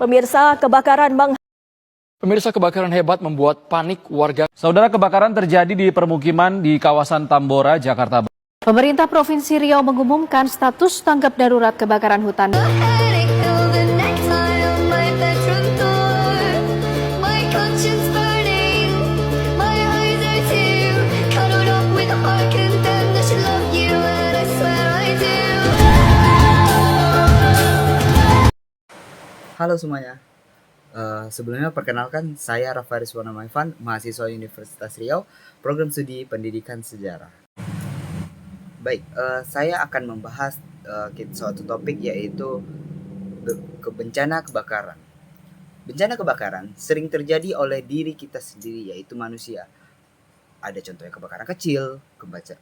Pemirsa, kebakaran hebat membuat panik warga. Saudara, kebakaran terjadi di permukiman di kawasan Tambora, Jakarta Barat. Pemerintah Provinsi Riau mengumumkan status tanggap darurat kebakaran hutan. Halo semuanya, sebelumnya perkenalkan saya Rafa Rizwana Maifan, mahasiswa Universitas Riau, program studi Pendidikan Sejarah. Baik, saya akan membahas suatu topik yaitu bencana kebakaran. Bencana kebakaran sering terjadi oleh diri kita sendiri, yaitu manusia. Ada contohnya kebakaran kecil,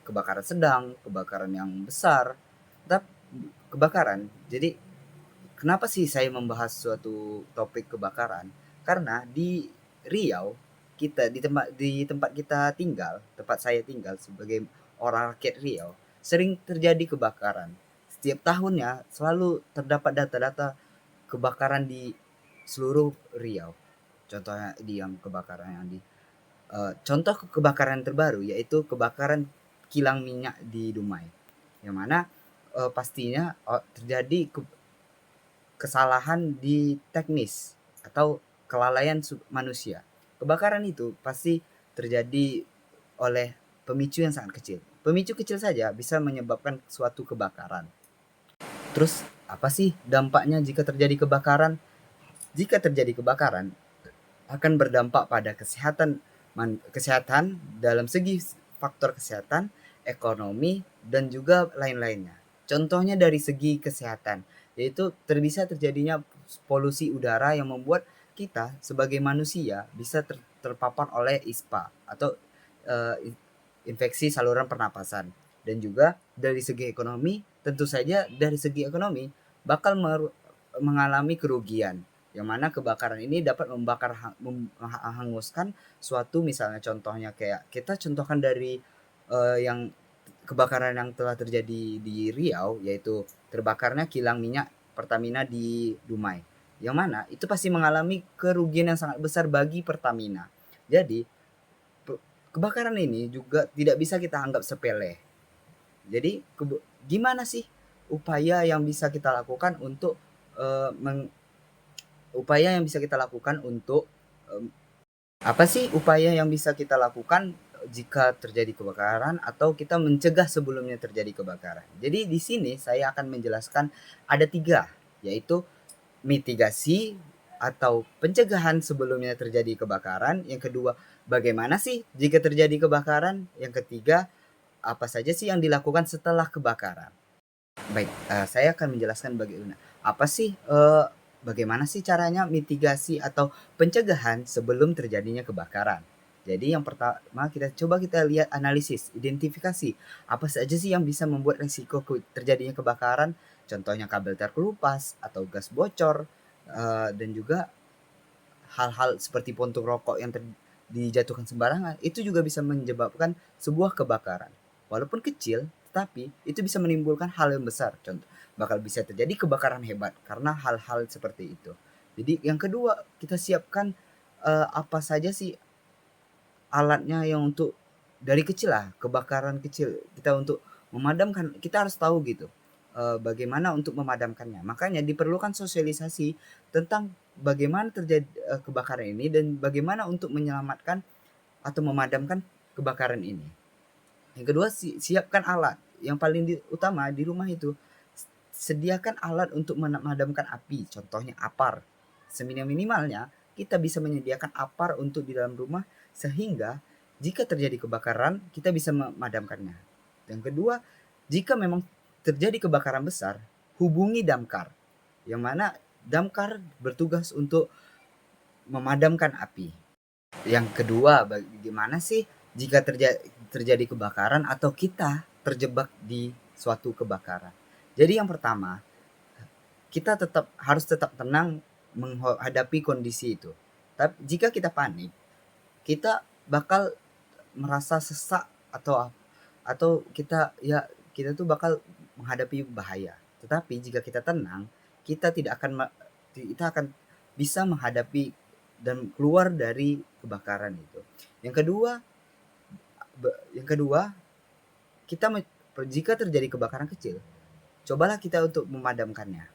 kebakaran sedang, kebakaran yang besar, tetap kebakaran. Jadi kenapa sih saya membahas suatu topik kebakaran? Karena di Riau, kita di tempat kita tinggal, tempat saya tinggal sebagai orang rakyat Riau, sering terjadi kebakaran. Setiap tahunnya selalu terdapat data-data kebakaran di seluruh Riau. Contohnya contoh kebakaran terbaru yaitu kebakaran kilang minyak di Dumai, yang mana pastinya terjadi kesalahan di teknis atau kelalaian manusia. Kebakaran itu pasti terjadi oleh pemicu yang sangat kecil. Pemicu kecil saja bisa menyebabkan suatu kebakaran. Terus apa sih dampaknya jika terjadi kebakaran? Jika terjadi kebakaran akan berdampak pada kesehatan dalam segi faktor kesehatan, ekonomi, dan juga lain-lainnya. Contohnya dari segi kesehatan, yaitu bisa terjadinya polusi udara yang membuat kita sebagai manusia bisa terpapar oleh ISPA atau infeksi saluran pernapasan. Dan juga dari segi ekonomi, tentu saja dari segi ekonomi bakal mengalami kerugian, yang mana kebakaran ini dapat menghanguskan suatu, misalnya contohnya kayak kita contohkan dari yang kebakaran yang telah terjadi di Riau, yaitu terbakarnya kilang minyak Pertamina di Dumai, yang mana itu pasti mengalami kerugian yang sangat besar bagi Pertamina. Jadi kebakaran ini juga tidak bisa kita anggap sepele. Jadi gimana sih upaya yang bisa kita lakukan untuk apa sih upaya yang bisa kita lakukan jika terjadi kebakaran atau kita mencegah sebelumnya terjadi kebakaran. Jadi di sini saya akan menjelaskan ada 3, yaitu mitigasi atau pencegahan sebelumnya terjadi kebakaran. Yang kedua, bagaimana sih jika terjadi kebakaran. Yang ketiga, apa saja sih yang dilakukan setelah kebakaran. Baik, saya akan menjelaskan bagaimana sih caranya mitigasi atau pencegahan sebelum terjadinya kebakaran. Jadi yang pertama kita lihat analisis, identifikasi apa saja sih yang bisa membuat risiko terjadinya kebakaran. Contohnya kabel terkelupas atau gas bocor, dan juga hal-hal seperti puntung rokok yang dijatuhkan sembarangan, itu juga bisa menyebabkan sebuah kebakaran. Walaupun kecil, tetapi itu bisa menimbulkan hal yang besar. Contoh, bakal bisa terjadi kebakaran hebat karena hal-hal seperti itu. Jadi yang kedua, kita siapkan apa saja sih alatnya yang untuk dari kecil lah, kebakaran kecil. Kita untuk memadamkan, kita harus tahu gitu bagaimana untuk memadamkannya. Makanya diperlukan sosialisasi tentang bagaimana terjadi kebakaran ini dan bagaimana untuk menyelamatkan atau memadamkan kebakaran ini. Yang kedua, siapkan alat. Yang paling utama di rumah itu sediakan alat untuk memadamkan api, contohnya apar. Seminimal-minimalnya kita bisa menyediakan apar untuk di dalam rumah sehingga jika terjadi kebakaran kita bisa memadamkannya. Yang kedua, jika memang terjadi kebakaran besar, hubungi damkar, yang mana damkar bertugas untuk memadamkan api. Yang kedua, bagaimana sih jika terjadi kebakaran atau kita terjebak di suatu kebakaran. Jadi yang pertama, kita harus tetap tenang menghadapi kondisi itu. Tapi jika kita panik, kita bakal merasa sesak atau kita tuh bakal menghadapi bahaya. Tetapi jika kita tenang, kita akan bisa menghadapi dan keluar dari kebakaran itu. Yang kedua, yang kedua kita jika terjadi kebakaran kecil, cobalah kita untuk memadamkannya.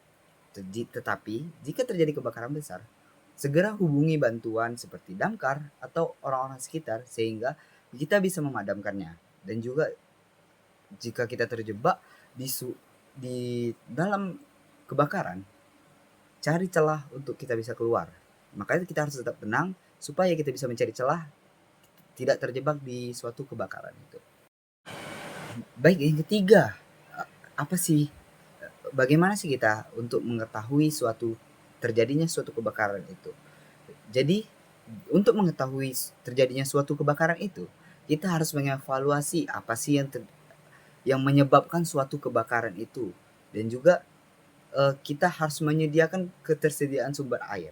Tetapi jika terjadi kebakaran besar, segera hubungi bantuan seperti damkar atau orang-orang sekitar sehingga kita bisa memadamkannya. Dan juga jika kita terjebak di dalam kebakaran, cari celah untuk kita bisa keluar. Makanya kita harus tetap tenang supaya kita bisa mencari celah tidak terjebak di suatu kebakaran itu. Baik, yang ketiga, apa sih bagaimana sih kita untuk mengetahui terjadinya suatu kebakaran itu? Jadi untuk mengetahui terjadinya suatu kebakaran itu, kita harus mengevaluasi apa sih yang menyebabkan suatu kebakaran itu, dan juga kita harus menyediakan ketersediaan sumber air.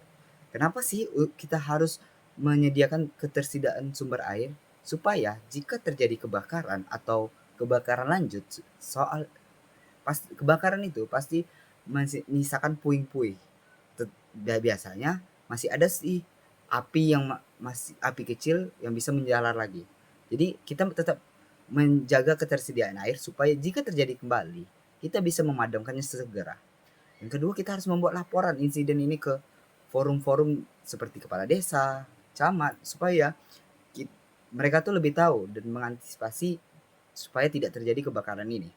Kenapa sih kita harus menyediakan ketersediaan sumber air? Supaya jika terjadi kebakaran atau kebakaran lanjut, kebakaran itu pasti menyisakan puing-puing. Biasanya masih ada sih api yang masih api kecil yang bisa menjalar lagi. Jadi kita tetap menjaga ketersediaan air supaya jika terjadi kembali, kita bisa memadamkannya segera. Yang kedua, kita harus membuat laporan insiden ini ke forum-forum seperti kepala desa, camat, supaya mereka tuh lebih tahu dan mengantisipasi supaya tidak terjadi kebakaran ini.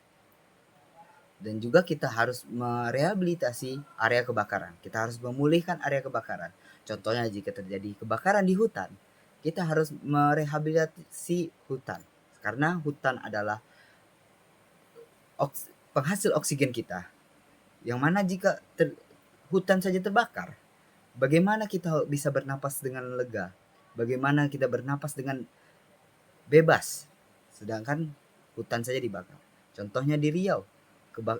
Dan juga kita harus merehabilitasi area kebakaran. Kita harus memulihkan area kebakaran. Contohnya jika terjadi kebakaran di hutan, kita harus merehabilitasi hutan. Karena hutan adalah penghasil oksigen kita. Yang mana jika hutan saja terbakar, bagaimana kita bisa bernapas dengan lega? Bagaimana kita bernapas dengan bebas? Sedangkan hutan saja dibakar. Contohnya di Riau,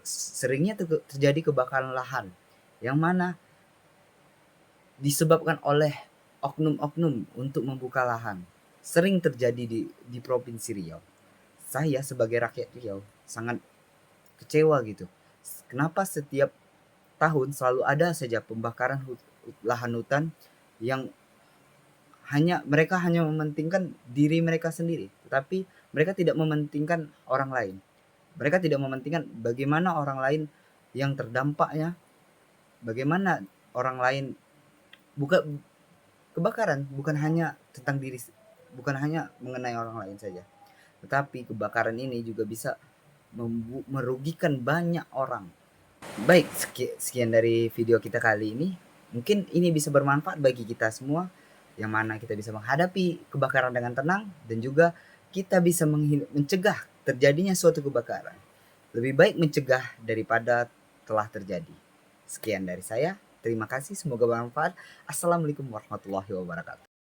seringnya terjadi kebakaran lahan yang mana disebabkan oleh oknum-oknum untuk membuka lahan. Sering terjadi di Provinsi Riau. Saya sebagai rakyat Riau sangat kecewa gitu. Kenapa setiap tahun selalu ada saja pembakaran lahan hutan yang mereka hanya mementingkan diri mereka sendiri, tetapi mereka tidak mementingkan orang lain. Mereka tidak mementingkan bagaimana orang lain yang terdampaknya, bagaimana orang lain kebakaran bukan hanya tentang bukan hanya mengenai orang lain saja, tetapi kebakaran ini juga bisa merugikan banyak orang. Baik, sekian dari video kita kali ini. Mungkin ini bisa bermanfaat bagi kita semua, yang mana kita bisa menghadapi kebakaran dengan tenang dan juga kita bisa mencegah terjadinya suatu kebakaran. Lebih baik mencegah daripada telah terjadi. Sekian dari saya. Terima kasih, semoga bermanfaat. Assalamualaikum warahmatullahi wabarakatuh.